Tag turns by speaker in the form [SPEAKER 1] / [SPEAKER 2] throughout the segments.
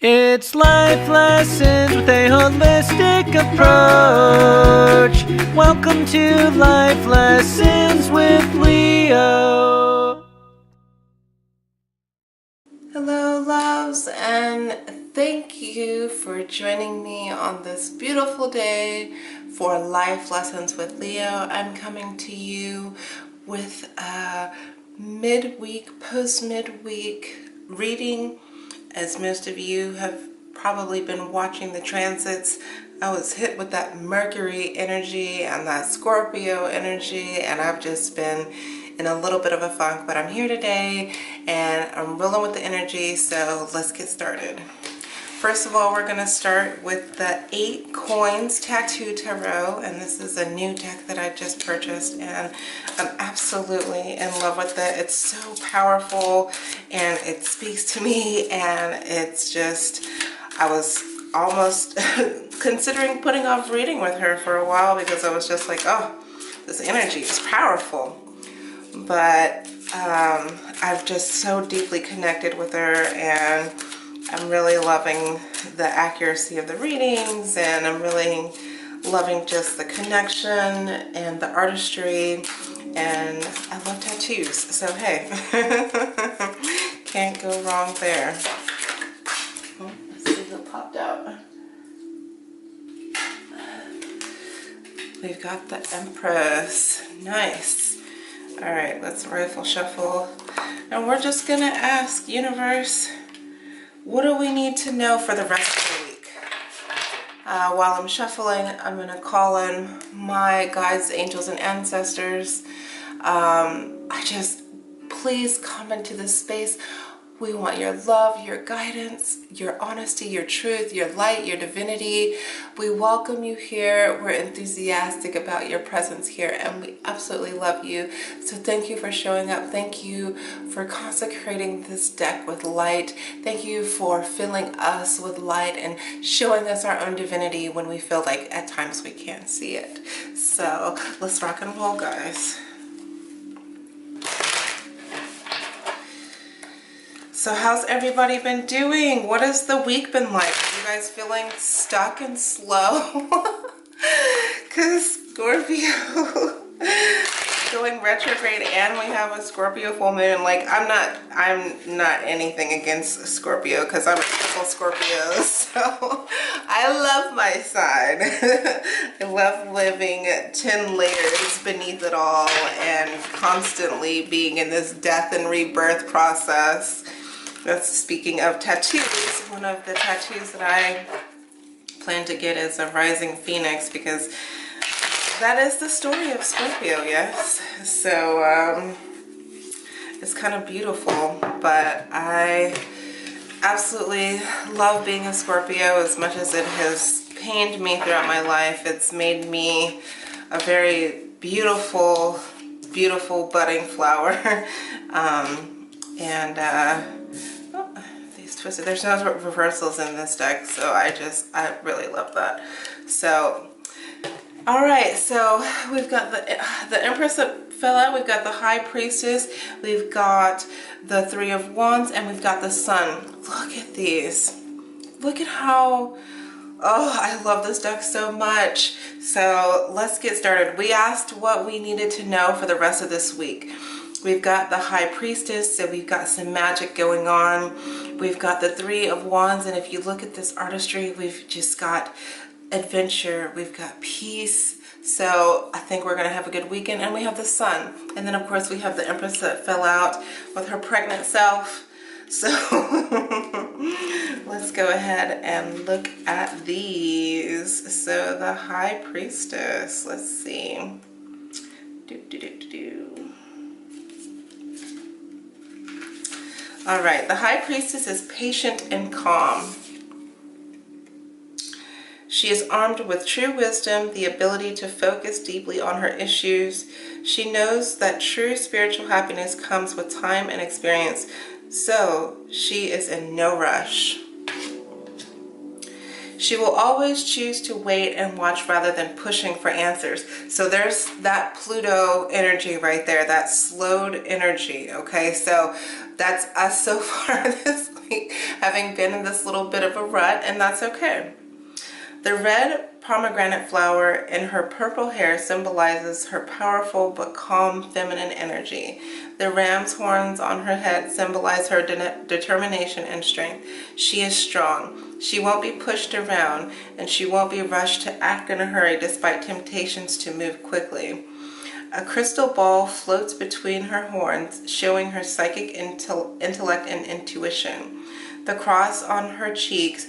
[SPEAKER 1] It's life lessons with a holistic approach. Welcome to Life Lessons with Leo.
[SPEAKER 2] Hello, loves, and thank you for joining me on this beautiful day for Life Lessons with Leo. I'm coming to you with a post-midweek reading. As most of you have probably been watching the transits, I was hit with that Mercury energy and that Scorpio energy, and I've just been in a little bit of a funk, but I'm here today and I'm rolling with the energy, so let's get started. First of all, we're going to start with the 8 Coins Tattoo Tarot, and this is a new deck that I just purchased, and I'm absolutely in love with it. It's so powerful, and it speaks to me, and it's just, I was almost considering putting off reading with her for a while because I was just like, oh, this energy is powerful. But I've just so deeply connected with her, and I'm really loving the accuracy of the readings, and I'm really loving just the connection and the artistry, and I love tattoos, so hey, can't go wrong there. Oh, let's see who popped out. We've got the Empress. Nice. All right, let's rifle shuffle, and we're just gonna ask universe, what do we need to know for the rest of the week? While I'm shuffling, I'm going to call in my guides, angels, and ancestors. Please come into this space. We want your love, your guidance, your honesty, your truth, your light, your divinity. We welcome you here. We're enthusiastic about your presence here, and we absolutely love you. So thank you for showing up. Thank you for consecrating this deck with light. Thank you for filling us with light and showing us our own divinity when we feel like at times we can't see it. So let's rock and roll, guys. So how's everybody been doing? What has the week been like? Are you guys feeling stuck and slow? Because Scorpio going retrograde, and we have a Scorpio full moon. Like, I'm not anything against Scorpio because I'm a triple Scorpio, so I love my sign. I love living 10 layers beneath it all and constantly being in this death and rebirth process. That's speaking of tattoos. One of the tattoos that I plan to get is a rising phoenix, because that is the story of Scorpio, yes. So it's kind of beautiful, but I absolutely love being a Scorpio. As much as it has pained me throughout my life, it's made me a very beautiful, beautiful budding flower. These twisted, there's no reversals in this deck, so I really love that. So all right, so we've got the Empress that fell out, we've got the High Priestess, we've got the Three of Wands, and we've got the Sun. Look at these. Look at how, oh, I love this deck so much. So let's get started. We asked what we needed to know for the rest of this week. We've got the High Priestess, so we've got some magic going on. We've got the Three of Wands, and if you look at this artistry, we've just got adventure, we've got peace. So I think we're gonna have a good weekend. And we have the Sun, and then of course we have the Empress that fell out with her pregnant self. So let's go ahead and look at these. So the High Priestess, let's see. All right, the High Priestess is patient and calm. She is armed with true wisdom, the ability to focus deeply on her issues. She knows that true spiritual happiness comes with time and experience, so she is in no rush. She will always choose to wait and watch rather than pushing for answers. So there's that Pluto energy right there, that slowed energy, okay? So That's us so far this week, having been in this little bit of a rut, and that's okay. The red pomegranate flower in her purple hair symbolizes her powerful but calm feminine energy. The ram's horns on her head symbolize her determination and strength. She is strong. She won't be pushed around, and she won't be rushed to act in a hurry despite temptations to move quickly. A crystal ball floats between her horns, showing her psychic intellect and intuition. The cross on her cheeks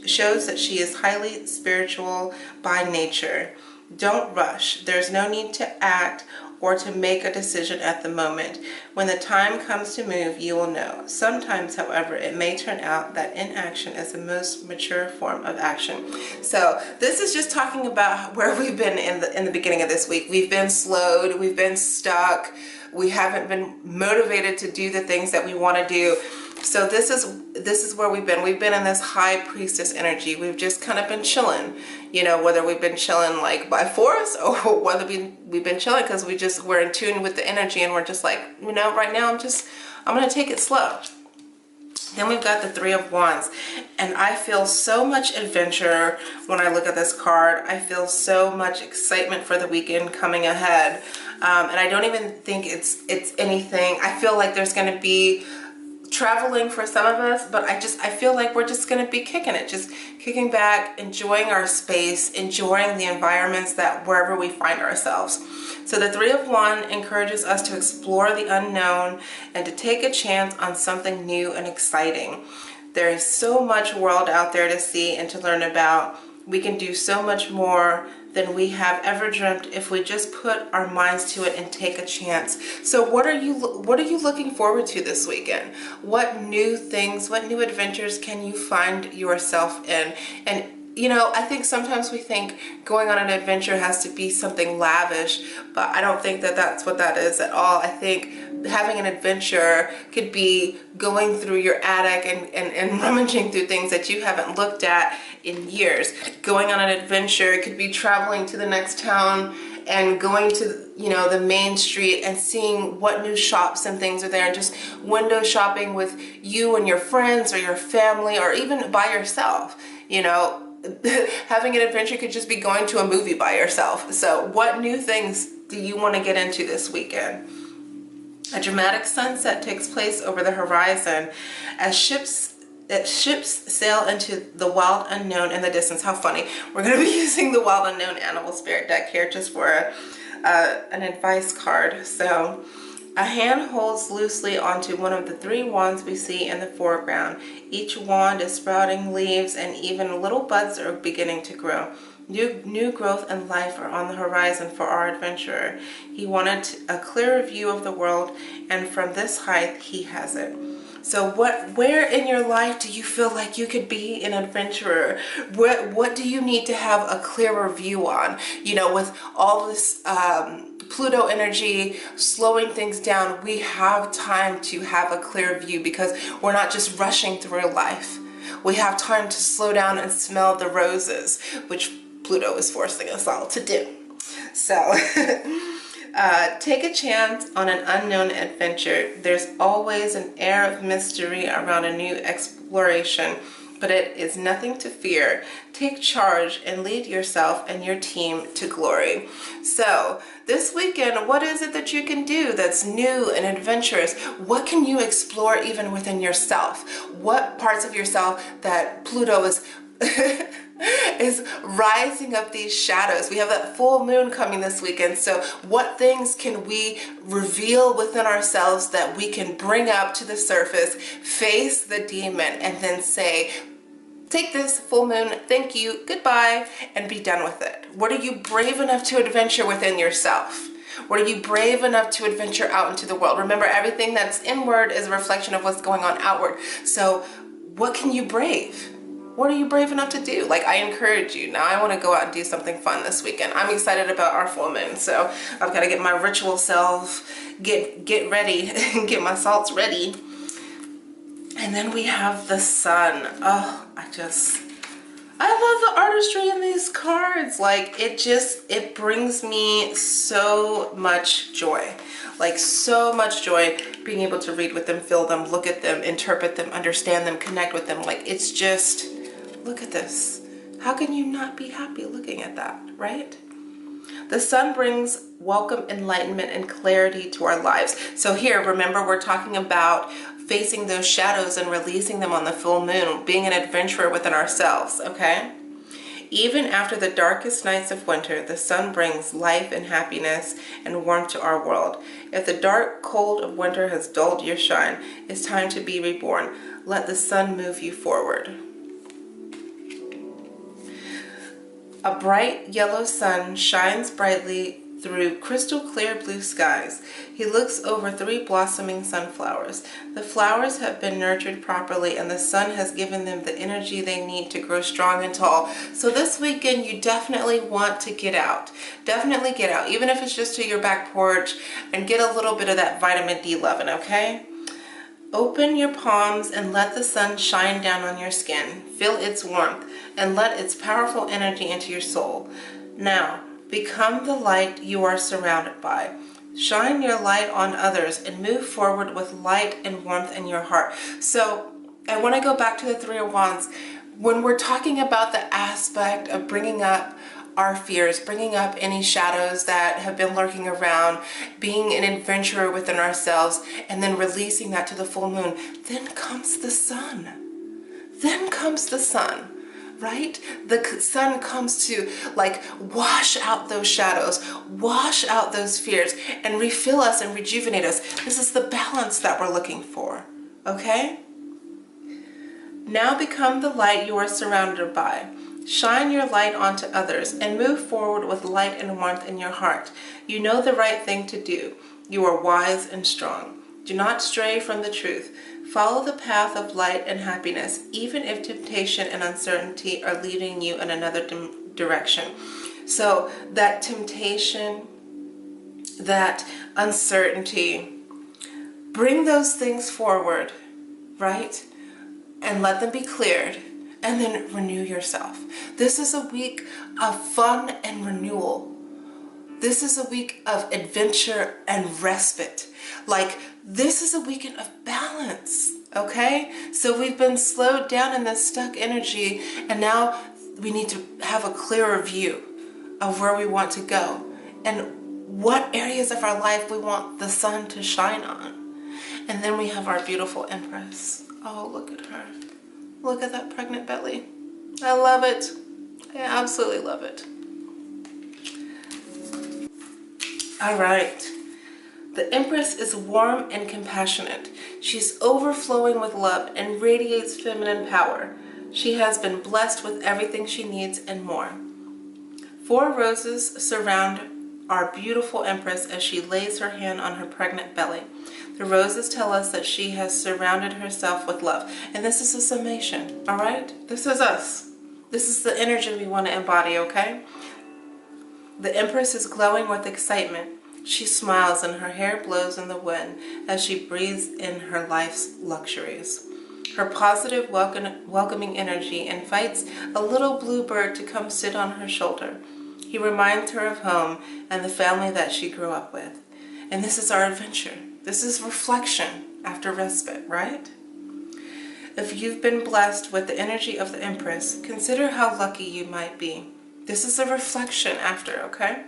[SPEAKER 2] shows that she is highly spiritual by nature. Don't rush. There's no need to act or to make a decision at the moment. When the time comes to move, you will know. Sometimes, however, it may turn out that inaction is the most mature form of action. So this is just talking about where we've been in the beginning of this week. We've been slowed, we've been stuck, we haven't been motivated to do the things that we want to do. So this is where we've been. We've been in this high priestess energy. We've just kind of been chilling, you know, whether we've been chilling like by force or whether we've been chilling because we're in tune with the energy and we're just like, you know, right now I'm going to take it slow. Then we've got the Three of Wands, and I feel so much adventure when I look at this card. I feel so much excitement for the weekend coming ahead, and I don't even think it's anything. I feel like there's going to be traveling for some of us, but I feel like we're just going to be kicking it, just kicking back, enjoying our space, enjoying the environments that wherever we find ourselves. So the Three of Wands encourages us to explore the unknown and to take a chance on something new and exciting. There is so much world out there to see and to learn about. We can do so much more than we have ever dreamt if we just put our minds to it and take a chance. So what are you looking forward to this weekend? What new things, what new adventures can you find yourself in? And you know, I think sometimes we think going on an adventure has to be something lavish, but I don't think that that's what that is at all. I think having an adventure could be going through your attic and rummaging through things that you haven't looked at in years. Going on an adventure could be traveling to the next town and going to, you know, the main street and seeing what new shops and things are there, and just window shopping with you and your friends or your family or even by yourself, you know. Having an adventure could just be going to a movie by yourself. So what new things do you want to get into this weekend? A dramatic sunset takes place over the horizon as ships sail into the wild unknown in the distance. How funny. We're going to be using the wild unknown animal spirit deck here just for an advice card. So a hand holds loosely onto one of the three wands we see in the foreground. Each wand is sprouting leaves and even little buds are beginning to grow. New growth and life are on the horizon for our adventurer. He wanted a clearer view of the world, and from this height he has it. So where in your life do you feel like you could be an adventurer? What do you need to have a clearer view on? You know, with all this Pluto energy slowing things down, we have time to have a clear view because we're not just rushing through life. We have time to slow down and smell the roses, which Pluto is forcing us all to do. So take a chance on an unknown adventure. There's always an air of mystery around a new exploration, but it is nothing to fear. Take charge and lead yourself and your team to glory. So this weekend, what is it that you can do that's new and adventurous? What can you explore even within yourself? What parts of yourself that Pluto is is rising up these shadows? We have that full moon coming this weekend. So what things can we reveal within ourselves that we can bring up to the surface, face the demon, and then say, take this full moon, thank you, goodbye, and be done with it? What are you brave enough to adventure within yourself? What are you brave enough to adventure out into the world? Remember, everything that's inward is a reflection of what's going on outward. So what can you brave? What are you brave enough to do? Like, I encourage you. Now I want to go out and do something fun this weekend. I'm excited about our full moon, so I've got to get my ritual self, get ready, get my salts ready. And then we have the sun. Oh, I love the artistry in these cards. Like, it brings me so much joy. Like, so much joy being able to read with them, feel them, look at them, interpret them, understand them, connect with them. Like, it's just, look at this. How can you not be happy looking at that, right? The sun brings welcome, enlightenment, and clarity to our lives. So here, remember, we're talking about facing those shadows and releasing them on the full moon, being an adventurer within ourselves, okay? Even after the darkest nights of winter, the sun brings life and happiness and warmth to our world. If the dark cold of winter has dulled your shine, it's time to be reborn. Let the sun move you forward. A bright yellow sun shines brightly through crystal clear blue skies. He looks over 3 blossoming sunflowers. The flowers have been nurtured properly and the sun has given them the energy they need to grow strong and tall. So this weekend you definitely want to get out. Definitely get out, even if it's just to your back porch, and get a little bit of that vitamin D loving, okay? Open your palms and let the sun shine down on your skin. Feel its warmth and let its powerful energy into your soul. Now, become the light you are surrounded by. Shine your light on others and move forward with light and warmth in your heart. So I want to go back to the Three of Wands. When we're talking about the aspect of bringing up our fears, bringing up any shadows that have been lurking around, being an adventurer within ourselves, and then releasing that to the full moon, then comes the sun. Then comes the sun. Right? The sun comes to like wash out those shadows, wash out those fears, and refill us and rejuvenate us. This is the balance that we're looking for, okay? Now become the light you are surrounded by. Shine your light onto others and move forward with light and warmth in your heart. You know the right thing to do. You are wise and strong. Do not stray from the truth. Follow the path of light and happiness, even if temptation and uncertainty are leading you in another direction. So that temptation, that uncertainty, bring those things forward, right? And let them be cleared, and then renew yourself. This is a week of fun and renewal. This is a week of adventure and respite. Like, this is a weekend of balance, okay? So we've been slowed down in this stuck energy, and now we need to have a clearer view of where we want to go and what areas of our life we want the sun to shine on. And then we have our beautiful Empress. Oh, look at her. Look at that pregnant belly. I love it. I absolutely love it. All right. The Empress is warm and compassionate. She's overflowing with love and radiates feminine power. She has been blessed with everything she needs and more. 4 roses surround our beautiful Empress as she lays her hand on her pregnant belly. The roses tell us that she has surrounded herself with love. And this is a summation, all right? This is us. This is the energy we want to embody, okay? The Empress is glowing with excitement. She smiles and her hair blows in the wind as she breathes in her life's luxuries. Her positive, welcoming energy invites a little blue bird to come sit on her shoulder. He reminds her of home and the family that she grew up with. And this is our adventure. This is reflection after respite, right? If you've been blessed with the energy of the Empress, consider how lucky you might be. This is a reflection after, okay?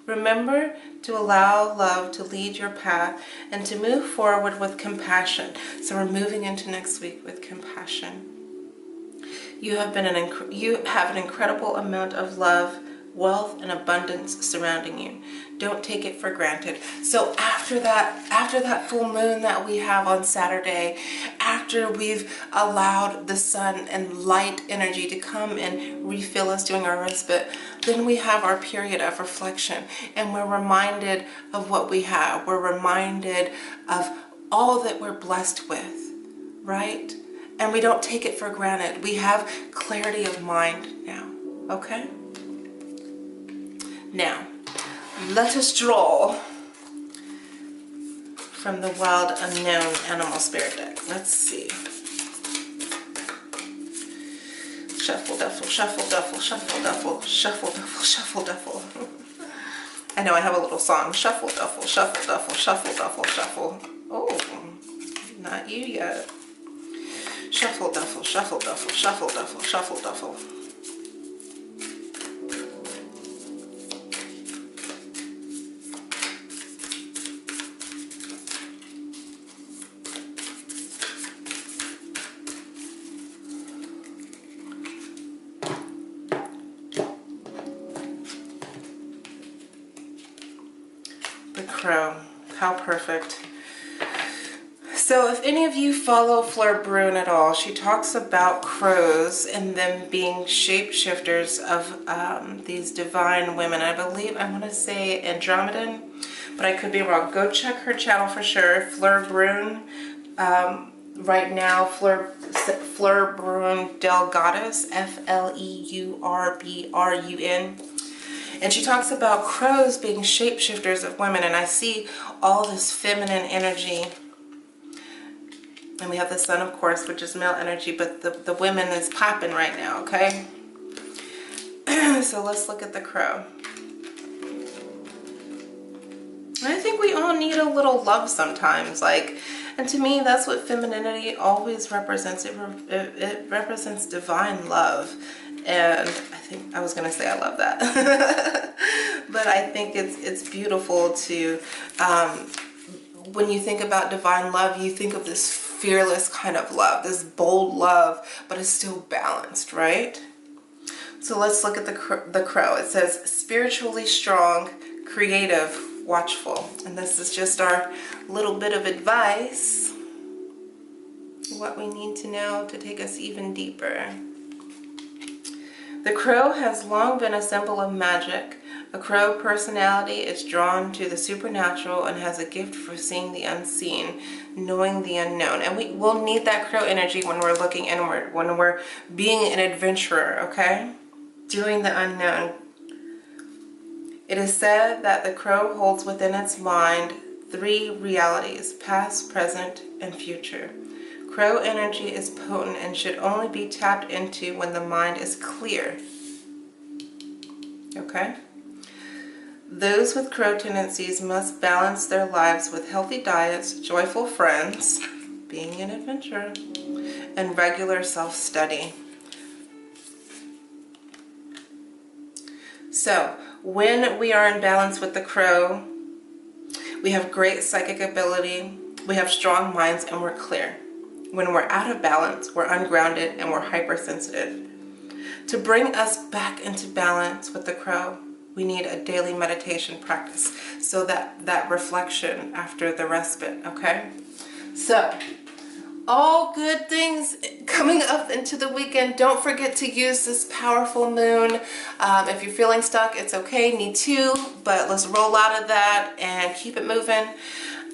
[SPEAKER 2] Remember to allow love to lead your path and to move forward with compassion. So we're moving into next week with compassion. You have an incredible amount of love, wealth, and abundance surrounding you. Don't take it for granted. So after that full moon that we have on Saturday, after we've allowed the sun and light energy to come and refill us during our respite, then we have our period of reflection, and we're reminded of what we have. We're reminded of all that we're blessed with, right? And we don't take it for granted. We have clarity of mind now, okay? Now, let us draw from the Wild Unknown Animal Spirit deck. Let's see. Shuffle, duffle, shuffle, duffle, shuffle, duffle, shuffle, duffle, shuffle, duffle. I know I have a little song. Shuffle, duffle, shuffle, duffle, shuffle, duffle, shuffle. Oh, not you yet. Shuffle, duffle, shuffle, duffle, shuffle, duffle, shuffle, duffle. The crow. How perfect. So if any of you follow FleurBrun at all, she talks about crows and them being shapeshifters of these divine women. I believe, I want to say Andromedan, but I could be wrong. Go check her channel for sure. FleurBrun. Right now, FleurBrun Del Goddess, FleurBrun. And she talks about crows being shapeshifters of women, and I see all this feminine energy. And we have the sun, of course, which is male energy, but the women is popping right now, okay? So let's look at the crow. I think we all need a little love sometimes, like, and to me, that's what femininity always represents. It represents divine love. And I was going to say I love that. But I think it's beautiful to, when you think about divine love, you think of this fearless kind of love, this bold love, but it's still balanced, right? So let's look at the crow. It says, spiritually strong, creative, watchful. And this is just our little bit of advice, what we need to know to take us even deeper. The crow has long been a symbol of magic. A crow personality is drawn to the supernatural and has a gift for seeing the unseen, knowing the unknown. And we will need that crow energy when we're looking inward, when we're being an adventurer, okay? Doing the unknown. It is said that the crow holds within its mind 3 realities, past, present, and future. Crow energy is potent and should only be tapped into when the mind is clear. Okay? Those with crow tendencies must balance their lives with healthy diets, joyful friends, being an adventurer, and regular self-study. So, when we are in balance with the crow, we have great psychic ability, we have strong minds, and we're clear. When we're out of balance, we're ungrounded and we're hypersensitive. To bring us back into balance with the crow, we need a daily meditation practice. So that reflection after the respite, okay? So, all good things coming up into the weekend. Don't forget to use this powerful moon. If you're feeling stuck, it's okay, me too, but let's roll out of that and keep it moving.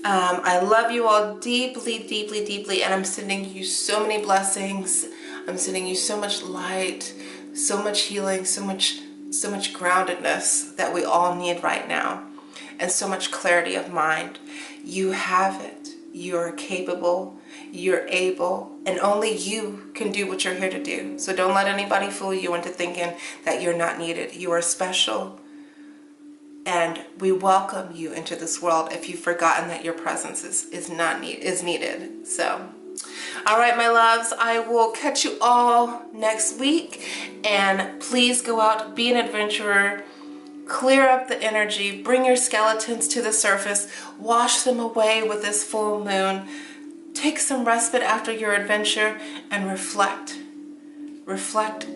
[SPEAKER 2] I love you all deeply, deeply, deeply, and I'm sending you so many blessings. I'm sending you so much light, so much healing, so much groundedness that we all need right now, and so much clarity of mind. You have it. You're capable. You're able, and only you can do what you're here to do. So don't let anybody fool you into thinking that you're not needed. You are special. And we welcome you into this world if you've forgotten that your presence is needed. So, all right, my loves, I will catch you all next week. And please go out, be an adventurer, clear up the energy, bring your skeletons to the surface, wash them away with this full moon. Take some respite after your adventure and reflect. Reflect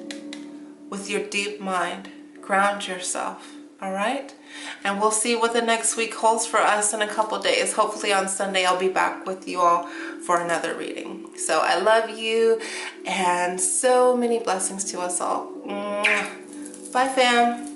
[SPEAKER 2] with your deep mind. Ground yourself. All right? And we'll see what the next week holds for us in a couple days. Hopefully on Sunday I'll be back with you all for another reading. So I love you and so many blessings to us all. Bye, fam.